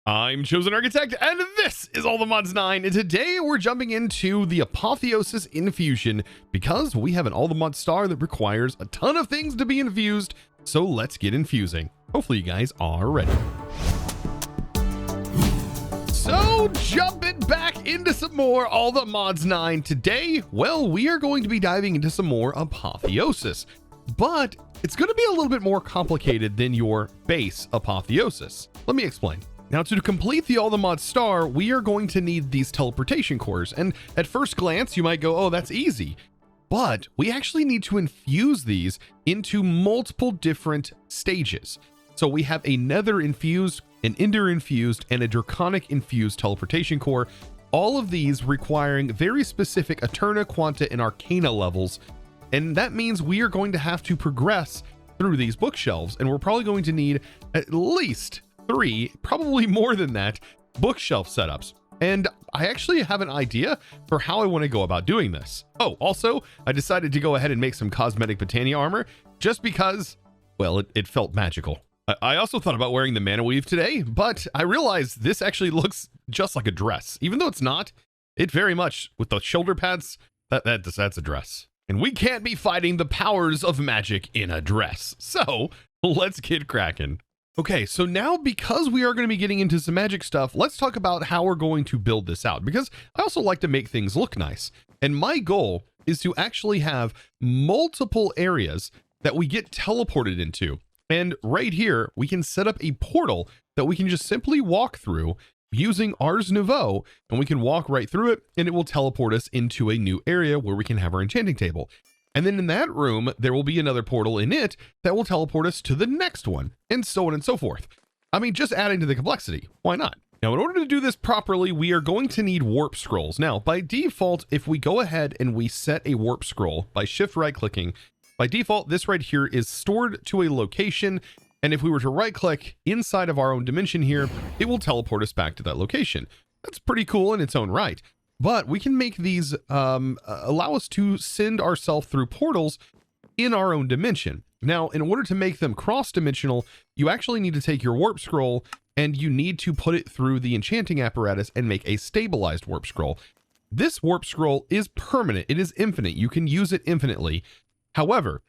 I'm ChosenArchitect, and this is All the Mods 9, and today we're jumping into the Apotheosis Infusion because we have an All the Mods Star that requires a ton of things to be infused, so let's get infusing. Hopefully you guys are ready. So jumping back into some more All the Mods 9 today, well, we are going to be diving into some more Apotheosis, but it's going to be a little bit more complicated than your base Apotheosis. Let me explain. Now, to complete the All the Mods Star, we are going to need these teleportation cores, and at first glance, you might go, oh, that's easy. But we actually need to infuse these into multiple different stages. So we have a Nether infused, an Ender infused, and a Draconic infused teleportation core, all of these requiring very specific Eterna, Quanta, and Arcana levels, and that means we are going to have to progress through these bookshelves, and we're probably going to need at least 3, probably more than that, bookshelf setups. And I actually have an idea for how I want to go about doing this. Oh, also, I decided to go ahead and make some cosmetic Botania armor just because, well, it felt magical. I also thought about wearing the mana weave today, but I realized this actually looks just like a dress. Even though it's not, it very much, with the shoulder pads, that's a dress. And we can't be fighting the powers of magic in a dress. So let's get cracking. Okay, so now because we are going to be getting into some magic stuff, let's talk about how we're going to build this out, because I also like to make things look nice. And my goal is to actually have multiple areas that we get teleported into. And right here, we can set up a portal that we can just simply walk through using Ars Nouveau, and we can walk right through it, and it will teleport us into a new area where we can have our enchanting table. And then in that room, there will be another portal in it that will teleport us to the next one, and so on and so forth. I mean, just adding to the complexity. Why not? Now, in order to do this properly, we are going to need warp scrolls. Now, by default, if we go ahead and we set a warp scroll by shift right clicking, by default, this right here is stored to a location. And if we were to right click inside of our own dimension here, it will teleport us back to that location. That's pretty cool in its own right. But we can make these allow us to send ourselves through portals in our own dimension. Now, in order to make them cross-dimensional, you actually need to take your warp scroll and you need to put it through the enchanting apparatus and make a stabilized warp scroll. This warp scroll is permanent. It is infinite. You can use it infinitely. However,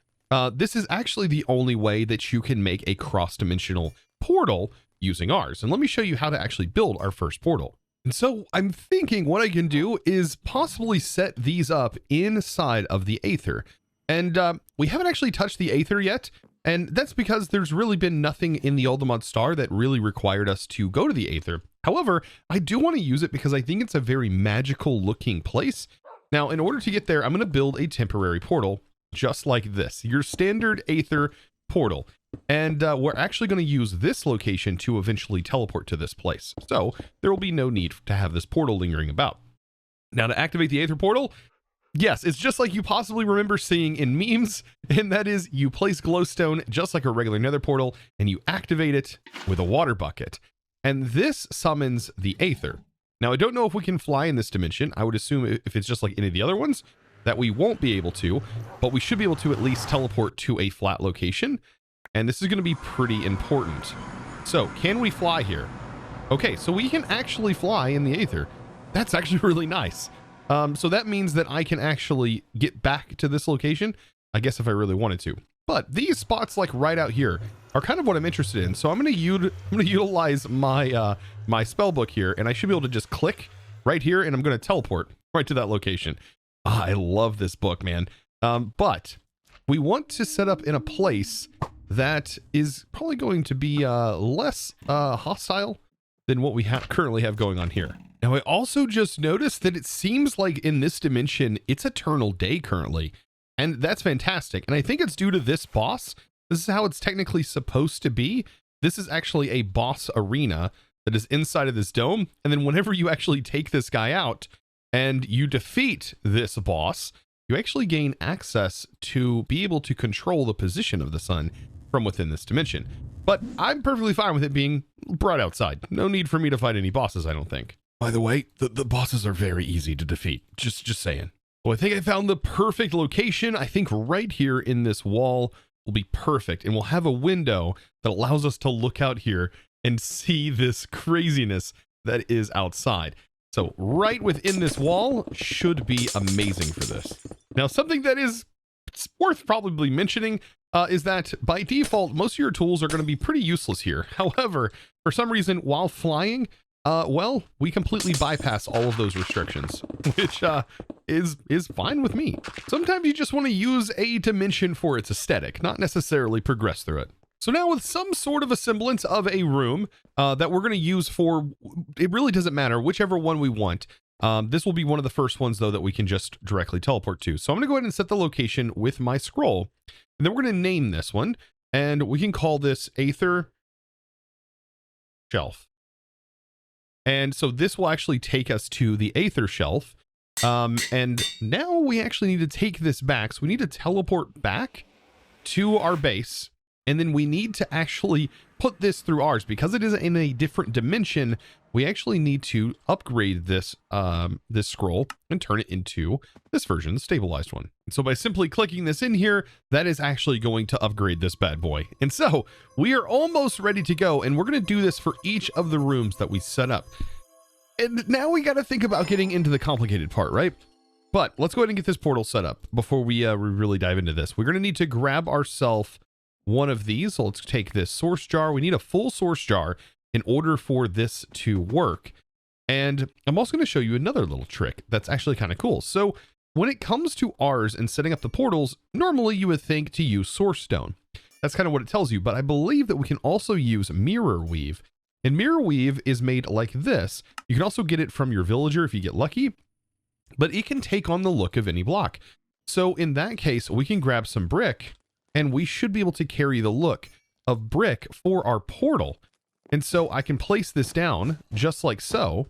this is actually the only way that you can make a cross-dimensional portal using ours. And let me show you how to actually build our first portal. And so I'm thinking what I can do is possibly set these up inside of the Aether. And we haven't actually touched the Aether yet. And that's because there's really been nothing in the All the Mods Star that really required us to go to the Aether. However, I do want to use it because I think it's a very magical looking place. Now, in order to get there, I'm going to build a temporary portal just like this, your standard Aether portal. And we're actually going to use this location to eventually teleport to this place. So there will be no need to have this portal lingering about. Now, to activate the Aether portal, yes, it's just like you possibly remember seeing in memes. And that is, you place glowstone just like a regular nether portal and you activate it with a water bucket. And this summons the Aether. Now, I don't know if we can fly in this dimension. I would assume if it's just like any of the other ones that we won't be able to, but we should be able to at least teleport to a flat location. And this is going to be pretty important. So, can we fly here? Okay, so we can actually fly in the Aether. That's actually really nice. So that means that I can actually get back to this location, I guess if I really wanted to. But these spots like right out here are kind of what I'm interested in. So I'm going to utilize my my spell book here, and I should be able to just click right here, and I'm going to teleport right to that location. I love this book, man. But we want to set up in a place that is probably going to be less hostile than what we currently have going on here. Now, I also just noticed that it seems like in this dimension, it's eternal day currently, and that's fantastic. And I think it's due to this boss. This is how it's technically supposed to be. This is actually a boss arena that is inside of this dome. And then whenever you actually take this guy out and you defeat this boss, you actually gain access to be able to control the position of the sun from within this dimension. But I'm perfectly fine with it being brought outside. No need for me to fight any bosses, I don't think. By the way, the bosses are very easy to defeat. Just saying. Well, I think I found the perfect location. I think right here in this wall will be perfect. And we'll have a window that allows us to look out here and see this craziness that is outside. So right within this wall should be amazing for this. Now, something that is worth probably mentioning is that by default, most of your tools are going to be pretty useless here. However, for some reason, while flying, well, we completely bypass all of those restrictions, which is fine with me. Sometimes you just want to use a dimension for its aesthetic, not necessarily progress through it. So now with some sort of a semblance of a room that we're going to use for, it really doesn't matter, whichever one we want. This will be one of the first ones, though, that we can just directly teleport to. So I'm going to go ahead and set the location with my scroll. And then we're going to name this one. And we can call this Aether Shelf. And so this will actually take us to the Aether Shelf. And now we actually need to take this back. So we need to teleport back to our base. And then we need to actually put this through ours. Because it is in a different dimension, we actually need to upgrade this this scroll and turn it into this version, the stabilized one. And so by simply clicking this in here, that is actually going to upgrade this bad boy. And so we are almost ready to go. And we're going to do this for each of the rooms that we set up. And now we got to think about getting into the complicated part, right? But let's go ahead and get this portal set up before we really dive into this. We're going to need to grab ourselves one of these. So let's take this source jar. We need a full source jar in order for this to work. And I'm also going to show you another little trick that's actually kind of cool. So when it comes to ours and setting up the portals, normally you would think to use source stone. That's kind of what it tells you. But I believe that we can also use mirror weave. And mirror weave is made like this. You can also get it from your villager if you get lucky, but it can take on the look of any block. So in that case, we can grab some brick and we should be able to carry the look of brick for our portal. And so I can place this down just like so,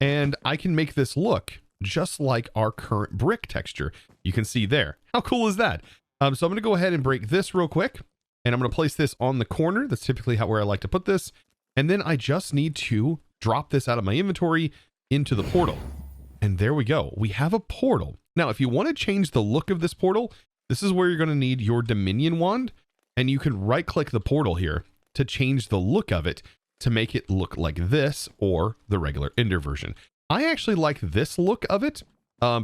and I can make this look just like our current brick texture. You can see there. How cool is that? So I'm going to go ahead and break this real quick, and I'm going to place this on the corner. That's typically where I like to put this. And then I just need to drop this out of my inventory into the portal. And there we go. We have a portal. Now, if you want to change the look of this portal, this is where you're going to need your Dominion wand, and you can right click the portal here to change the look of it to make it look like this or the regular Ender version. I actually like this look of it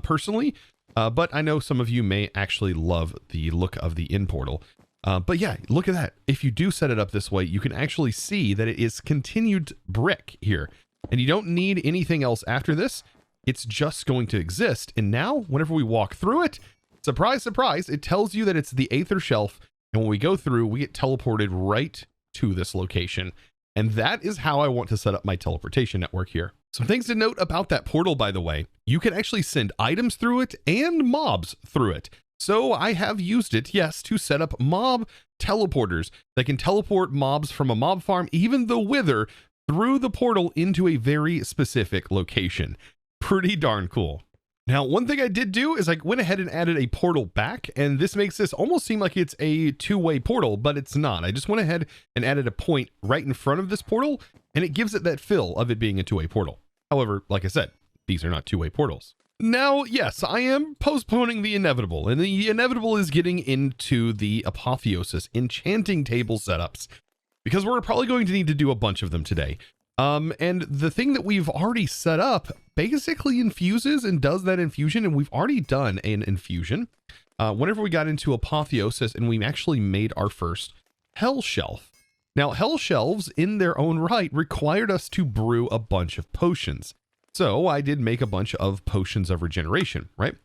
personally, but I know some of you may actually love the look of the end portal. But yeah, look at that. If you do set it up this way, you can actually see that it is continued brick here, and you don't need anything else after this. It's just going to exist. And now whenever we walk through it, surprise, surprise, it tells you that it's the Aether Shelf. And when we go through, we get teleported right to this location. And that is how I want to set up my teleportation network here. Some things to note about that portal, by the way, you can actually send items through it and mobs through it. So I have used it, yes, to set up mob teleporters that can teleport mobs from a mob farm, even the Wither, through the portal into a very specific location. Pretty darn cool. Now, one thing I did do is I went ahead and added a portal back, and this makes this almost seem like it's a two-way portal, but it's not. I just went ahead and added a point right in front of this portal, and it gives it that feel of it being a two-way portal. However, like I said, these are not two-way portals. Now, yes, I am postponing the inevitable, and the inevitable is getting into the Apotheosis enchanting table setups, because we're probably going to need to do a bunch of them today. And the thing that we've already set up basically infuses and does that infusion, and we've already done an infusion whenever we got into Apotheosis and we actually made our first hell shelf. Now, hell shelves in their own right required us to brew a bunch of potions. So I did make a bunch of potions of regeneration, right?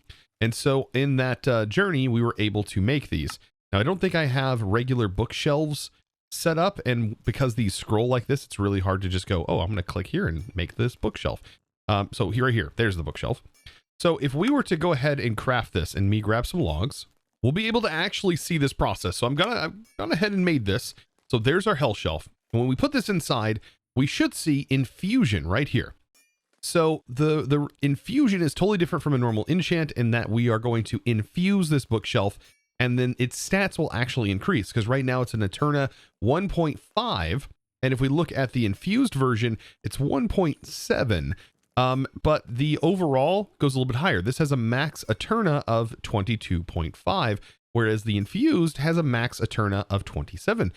And so in that journey, we were able to make these. Now, I don't think I have regular bookshelves set up, and because these scroll like this, it's really hard to just go, oh, I'm going to click here and make this bookshelf. So here, right here, there's the bookshelf. So if we were to go ahead and craft this and me grab some logs, we'll be able to actually see this process. So I've gone ahead and made this. So there's our hell shelf. And when we put this inside, we should see infusion right here. So the infusion is totally different from a normal enchant in that we are going to infuse this bookshelf, and then its stats will actually increase, because right now it's an Eterna 1.5. And if we look at the infused version, it's 1.7. But the overall goes a little bit higher. This has a max Eterna of 22.5, whereas the infused has a max Eterna of 27,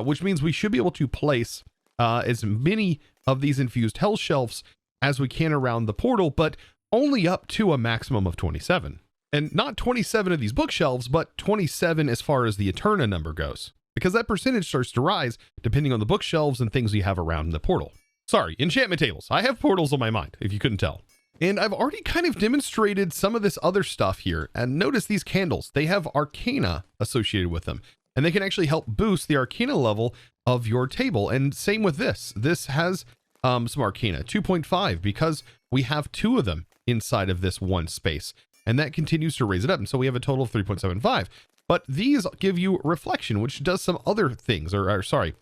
which means we should be able to place as many of these infused hell shelves as we can around the portal, but only up to a maximum of 27. And not 27 of these bookshelves, but 27 as far as the Eterna number goes, because that percentage starts to rise depending on the bookshelves and things you have around the portal. Sorry, enchantment tables. I have portals on my mind, if you couldn't tell. And I've already kind of demonstrated some of this other stuff here. And notice these candles, they have arcana associated with them, and they can actually help boost the arcana level of your table. And same with this. This has some arcana, 2.5, because we have 2 of them inside of this one space, and that continues to raise it up. And so we have a total of 3.75. But these give you reflection, which does some other things, or sorry,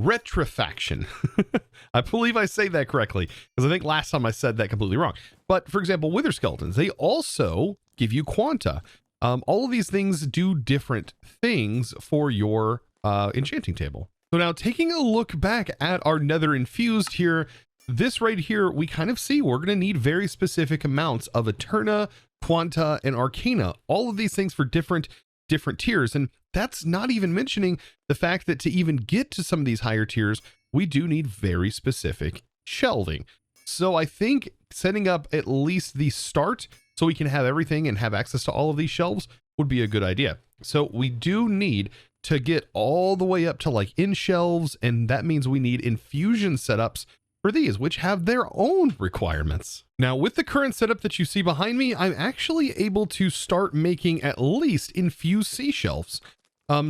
retrifaction. I believe I say that correctly, because I think last time I said that completely wrong. But for example, wither skeletons, they also give you quanta. All of these things do different things for your enchanting table. So now taking a look back at our nether infused here, this right here, we kind of see we're going to need very specific amounts of Eterna, quanta, and arcana. All of these things for different tiers. And that's not even mentioning the fact that to even get to some of these higher tiers, we do need very specific shelving. So I think setting up at least the start so we can have everything and have access to all of these shelves would be a good idea. So we do need to get all the way up to like in shelves, and that means we need infusion setups for these, which have their own requirements. Now, with the current setup that you see behind me, I'm actually able to start making at least infused sea shelves.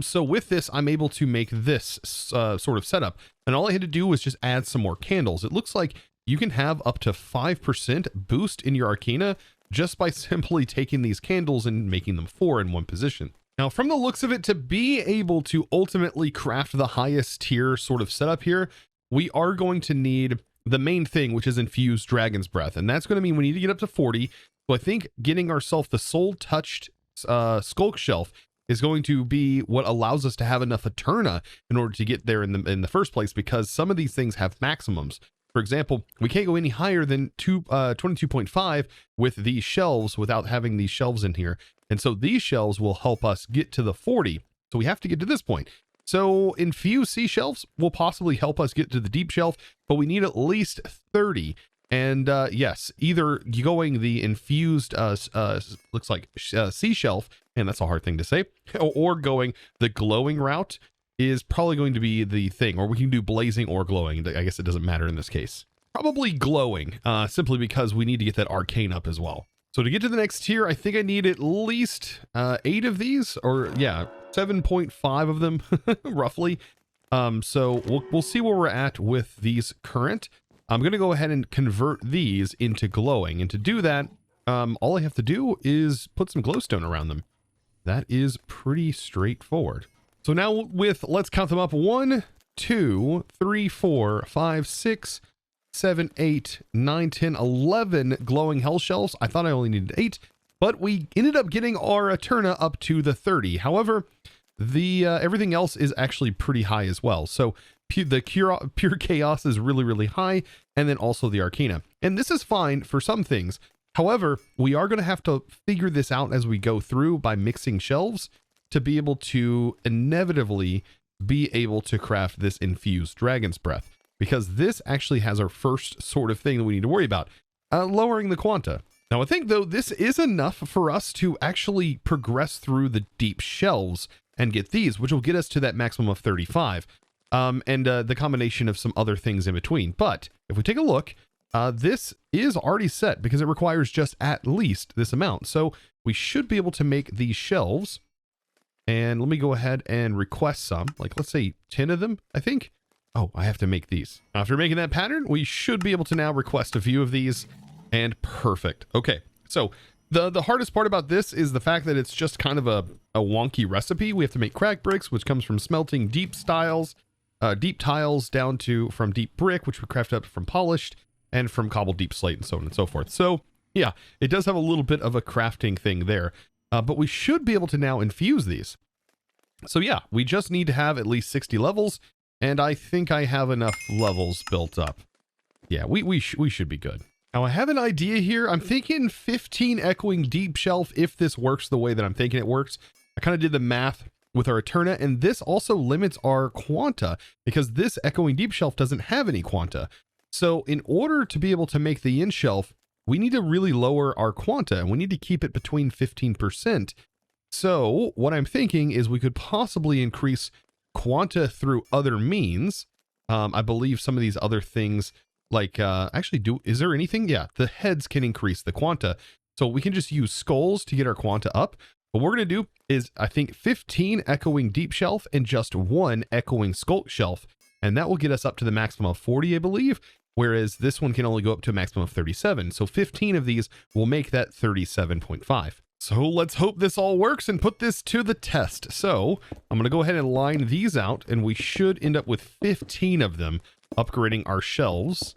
So with this, I'm able to make this sort of setup, and all I had to do was just add some more candles. It looks like you can have up to 5% boost in your arcana just by simply taking these candles and making them 4 in one position. Now, from the looks of it, to be able to ultimately craft the highest tier sort of setup here, we are going to need the main thing, which is infused dragon's breath. And that's going to mean we need to get up to 40. So I think getting ourselves the soul touched skulk shelf is going to be what allows us to have enough Eterna in order to get there in the first place, because some of these things have maximums. For example, we can't go any higher than 22.5 with these shelves without having these shelves in here. And so these shelves will help us get to the 40. So we have to get to this point. So infused sea shelves will possibly help us get to the deep shelf, but we need at least 30. And yes, either going the infused, looks like sea shelf, and that's a hard thing to say, or going the glowing route is probably going to be the thing, or we can do blazing or glowing. I guess it doesn't matter in this case. Probably glowing, simply because we need to get that arcane up as well. So to get to the next tier, I think I need at least 8 of these, or yeah, 7.5 of them, roughly. So we'll see where we're at with these current. I'm going to go ahead and convert these into glowing. And to do that, all I have to do is put some glowstone around them. That is pretty straightforward. So now with, let's count them up, 1, 2, 3, 4, 5, 6, 7, 8, 9, 10, 11 glowing hell shells. I thought I only needed 8, but we ended up getting our Eterna up to the 30. However, the everything else is actually pretty high as well. So the pure chaos is really, really high, and then also the arcana. And this is fine for some things. However, we are going to have to figure this out as we go through by mixing shelves to be able to inevitably be able to craft this infused dragon's breath, because this actually has our first sort of thing that we need to worry about, lowering the quanta. Now, I think, though, this is enough for us to actually progress through the deep shelves and get these, which will get us to that maximum of 35, and the combination of some other things in between. But if we take a look, this is already set because it requires just at least this amount. So we should be able to make these shelves. And let me go ahead and request some, like let's say 10 of them, I think. Oh, I have to make these. After making that pattern, we should be able to now request a few of these, and perfect. Okay, so the hardest part about this is the fact that it's just kind of a wonky recipe. We have to make crack bricks, which comes from smelting deep tiles down to from deep brick, which we craft up from polished, and from cobbled deep slate, and so on and so forth. So yeah, it does have a little bit of a crafting thing there. But we should be able to now infuse these. So yeah, we just need to have at least 60 levels, and I think I have enough levels built up. Yeah, we should be good. Now I have an idea here. I'm thinking 15 echoing deep shelf if this works the way that I'm thinking it works. I kind of did the math with our Eterna, and this also limits our quanta because this echoing deep shelf doesn't have any quanta. So in order to be able to make the in shelf, we need to really lower our quanta, and we need to keep it between 15%. So what I'm thinking is we could possibly increase quanta through other means. I believe some of these other things like, is there anything? Yeah, the heads can increase the quanta. So we can just use skulls to get our quanta up. What we're going to do is, I think, 15 echoing deep shelf and just 1 echoing skulk shelf. And that will get us up to the maximum of 40, I believe. Whereas this one can only go up to a maximum of 37. So 15 of these will make that 37.5. So let's hope this all works and put this to the test. So I'm going to go ahead and line these out, and we should end up with 15 of them upgrading our shelves.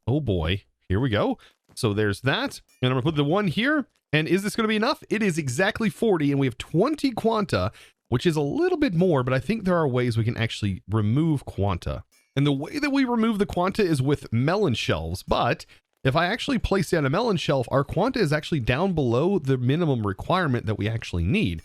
Oh boy, here we go. So there's that. And I'm going to put the one here. And is this going to be enough? It is exactly 40, and we have 20 quanta, which is a little bit more, but I think there are ways we can actually remove quanta. And the way that we remove the quanta is with melon shelves, but if I actually place down a melon shelf, our quanta is actually down below the minimum requirement that we actually need.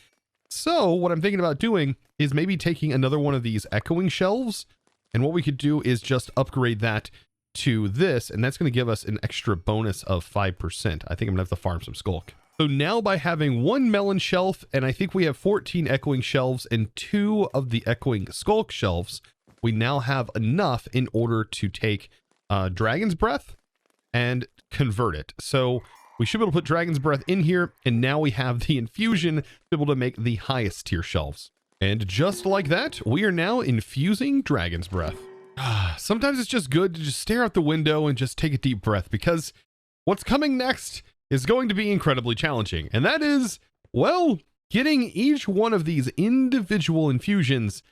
So what I'm thinking about doing is maybe taking another one of these echoing shelves, and what we could do is just upgrade that to this, and that's going to give us an extra bonus of 5%. I think I'm gonna have to farm some skulk. So now by having 1 melon shelf, and I think we have 14 echoing shelves and 2 of the echoing skulk shelves, we now have enough in order to take Dragon's Breath and convert it. So we should be able to put Dragon's Breath in here, and now we have the infusion to be able to make the highest tier shelves. And just like that, we are now infusing Dragon's Breath. Sometimes it's just good to just stare out the window and just take a deep breath, because what's coming next is going to be incredibly challenging. And that is, well, getting each one of these individual infusions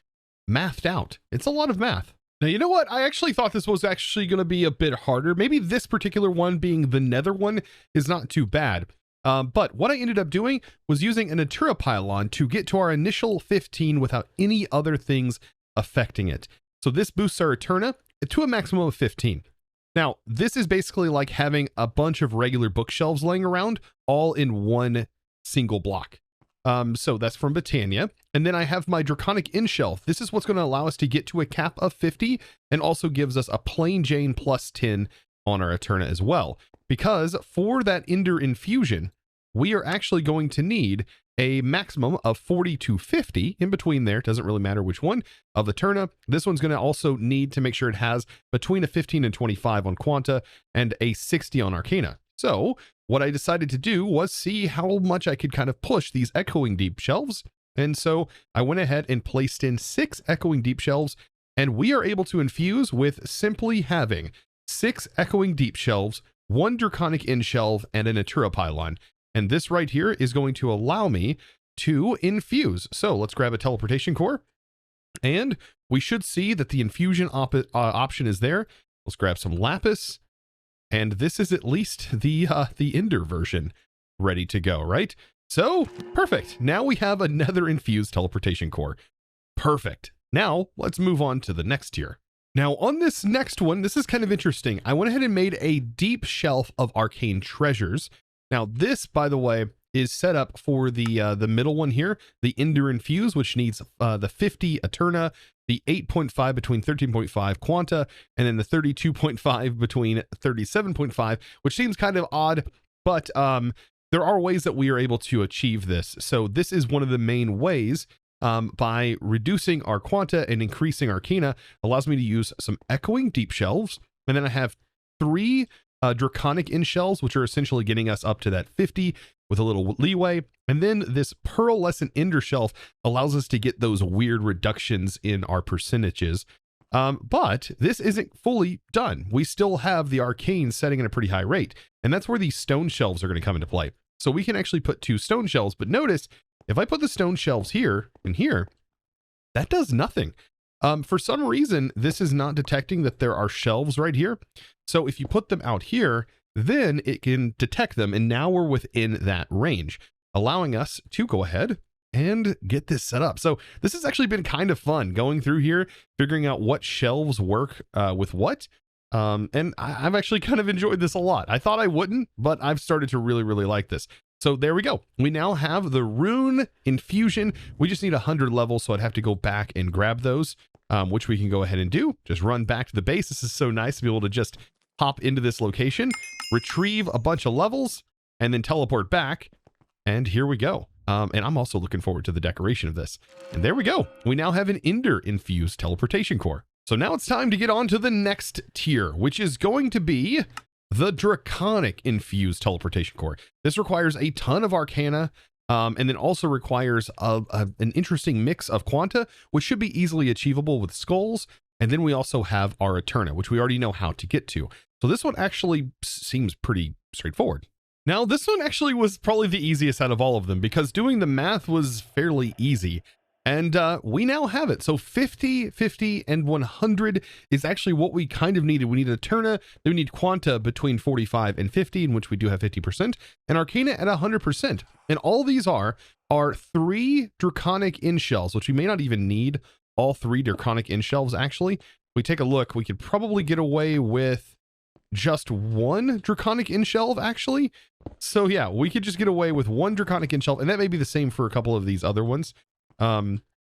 mathed out. It's a lot of math. Now, you know what? I actually thought this was actually going to be a bit harder. Maybe this particular one, being the nether one, is not too bad. But what I ended up doing was using an Aether pylon to get to our initial 15 without any other things affecting it. So this boosts our Eterna to a maximum of 15. Now, this is basically like having a bunch of regular bookshelves laying around all in one single block. So that's from Botania. And then I have my Draconic in shelf. This is what's going to allow us to get to a cap of 50 and also gives us a plain Jane plus 10 on our Eterna as well. Because for that Ender infusion, we are actually going to need a maximum of 40 to 50 in between there. It doesn't really matter which one of the Eterna. This one's going to also need to make sure it has between a 15 and 25 on Quanta and a 60 on Arcana. So what I decided to do was see how much I could kind of push these echoing deep shelves. And so I went ahead and placed in 6 echoing deep shelves, and we are able to infuse with simply having 6 echoing deep shelves, 1 Draconic in shelf, and an Aether pylon. And this right here is going to allow me to infuse. So let's grab a teleportation core, and we should see that the infusion option is there. Let's grab some lapis, and this is at least the Ender version ready to go, right? So perfect. Now we have a nether infused teleportation core. Perfect. Now let's move on to the next tier. Now on this next one, this is kind of interesting. I went ahead and made a deep shelf of arcane treasures. Now this, by the way, is set up for the middle one here, the Ender Infuse, which needs the 50 Eterna, the 8.5 between 13.5 Quanta, and then the 32.5 between 37.5, which seems kind of odd, but there are ways that we are able to achieve this. So this is one of the main ways, by reducing our Quanta and increasing Arcana, allows me to use some echoing deep shelves, and then I have 3 Draconic in shells, which are essentially getting us up to that 50 with a little leeway. And then this pearlescent ender shelf allows us to get those weird reductions in our percentages. But this isn't fully done. We still have the arcane setting at a pretty high rate. And that's where these stone shelves are going to come into play. So we can actually put 2 stone shelves, but notice if I put the stone shelves here and here, that does nothing. For some reason, this is not detecting that there are shelves right here. So if you put them out here, then it can detect them. And now we're within that range, allowing us to go ahead and get this set up. So this has actually been kind of fun going through here, figuring out what shelves work with what. And I've actually kind of enjoyed this a lot. I thought I wouldn't, but I've started to really, really like this. So there we go. We now have the rune infusion. We just need 100 levels, so I'd have to go back and grab those, which we can go ahead and do. Just run back to the base. This is so nice to be able to just hop into this location, retrieve a bunch of levels, and then teleport back. And here we go. And I'm also looking forward to the decoration of this. And there we go. We now have an Ender infused teleportation core. So now it's time to get on to the next tier, which is going to be the Draconic infused teleportation core. This requires a ton of arcana, and then also requires an interesting mix of quanta, which should be easily achievable with skulls. And then we also have our Eterna, which we already know how to get to. So this one actually seems pretty straightforward. Now, this one actually was probably the easiest out of all of them because doing the math was fairly easy. And we now have it. So 50, 50, and 100 is actually what we kind of needed. We need Eterna, then we need Quanta between 45 and 50, in which we do have 50%, and Arcana at 100%. And all these are 3 Draconic in-shells, which we may not even need all 3 Draconic in-shells, actually. If we take a look, we could probably get away with just 1 Draconic in-shelf, actually. So yeah, we could just get away with 1 Draconic in-shelf, and that may be the same for a couple of these other ones.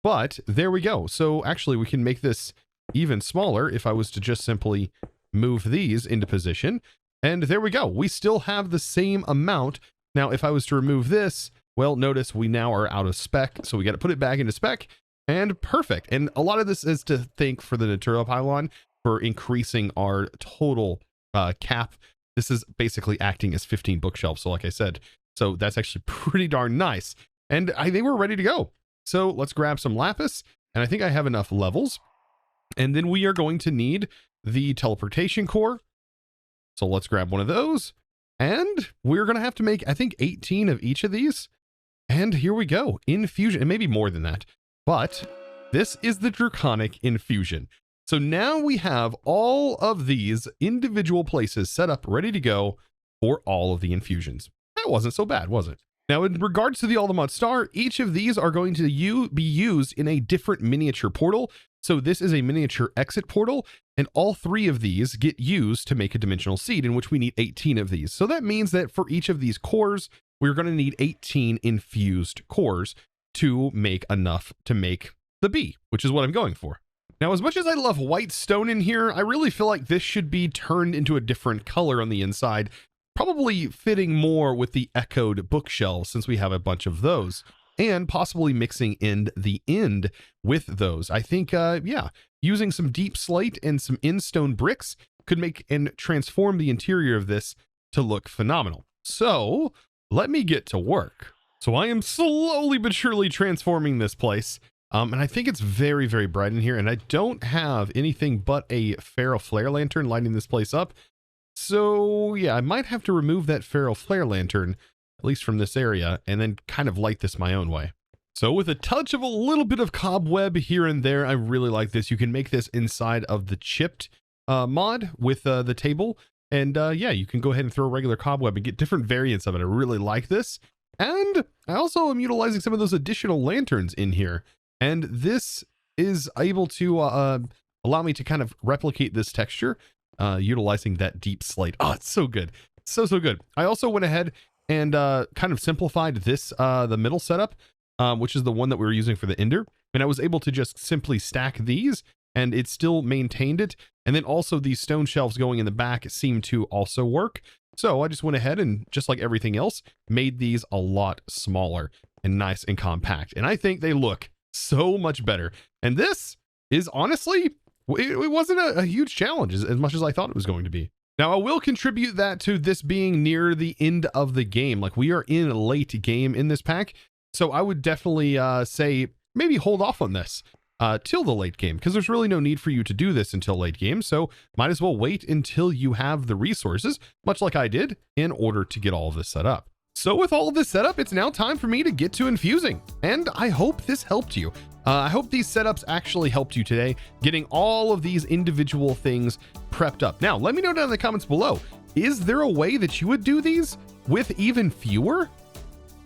But there we go. So actually we can make this even smaller if I was to just simply move these into position. And there we go. We still have the same amount. Now, if I was to remove this, well, notice we now are out of spec. So we got to put it back into spec and perfect. And a lot of this is to thank for the Natura pylon for increasing our total cap. This is basically acting as 15 bookshelves. So like I said, so that's actually pretty darn nice. And I think we're ready to go. So let's grab some lapis, and I think I have enough levels. And then we are going to need the teleportation core. So let's grab one of those. And we're going to have to make, I think, 18 of each of these. And here we go. Infusion, and maybe more than that. But this is the Draconic infusion. So now we have all of these individual places set up, ready to go for all of the infusions. That wasn't so bad, was it? Now, in regards to the All-the-Mod Star, each of these are going to be used in a different miniature portal. So this is a miniature exit portal, and all 3 of these get used to make a dimensional seed, in which we need 18 of these. So that means that for each of these cores, we're going to need 18 infused cores to make enough to make the bee, which is what I'm going for. Now, as much as I love white stone in here, I really feel like this should be turned into a different color on the inside. Probably fitting more with the echoed bookshelves since we have a bunch of those, and possibly mixing in the end with those. I think, yeah, using some deep slate and some in-stone bricks could make and transform the interior of this to look phenomenal. So let me get to work. So I am slowly but surely transforming this place. And I think it's very, very bright in here, and I don't have anything but a Feral Flare Lantern lighting this place up. So yeah, I might have to remove that Feral Flare Lantern, at least from this area, and then kind of light this my own way. So with a touch of a little bit of cobweb here and there, I really like this. You can make this inside of the chipped mod with the table. And yeah, you can go ahead and throw a regular cobweb and get different variants of it. I really like this. And I also am utilizing some of those additional lanterns in here. And this is able to allow me to kind of replicate this texture. Utilizing that deep slate. Oh, it's so good. So good. I also went ahead and kind of simplified this, the middle setup, which is the one that we were using for the Ender. And I was able to just simply stack these, and it still maintained it. And then also these stone shelves going in the back seem to also work. So I just went ahead and, just like everything else, made these a lot smaller and nice and compact. And I think they look so much better. And this is honestly... it wasn't a huge challenge as much as I thought it was going to be. Now, I will contribute that to this being near the end of the game. Like, we are in a late game in this pack. So I would definitely say maybe hold off on this till the late game, because there's really no need for you to do this until late game. So might as well wait until you have the resources, much like I did, in order to get all of this set up. So with all of this set up, it's now time for me to get to infusing. And I hope this helped you. I hope these setups actually helped you today, getting all of these individual things prepped up. Now, let me know down in the comments below, is there a way that you would do these with even fewer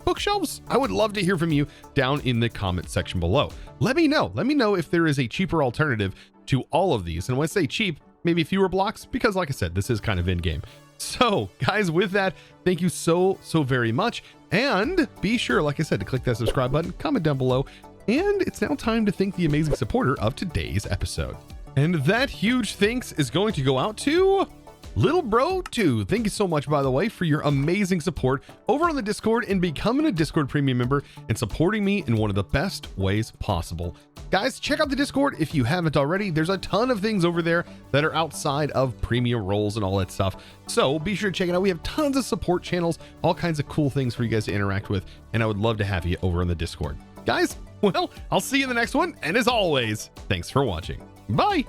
bookshelves? I would love to hear from you down in the comment section below. Let me know if there is a cheaper alternative to all of these. And when I say cheap, maybe fewer blocks, because like I said, this is kind of in game. So guys, with that, thank you so very much. And be sure, like I said, to click that subscribe button, comment down below. And it's now time to thank the amazing supporter of today's episode. And that huge thanks is going to go out to Little Bro 2. Thank you so much, by the way, for your amazing support over on the Discord and becoming a Discord premium member and supporting me in one of the best ways possible. Guys, check out the Discord if you haven't already. There's a ton of things over there that are outside of premium roles and all that stuff. So be sure to check it out. We have tons of support channels, all kinds of cool things for you guys to interact with. And I would love to have you over on the Discord. Guys, well, I'll see you in the next one. And as always, thanks for watching. Bye.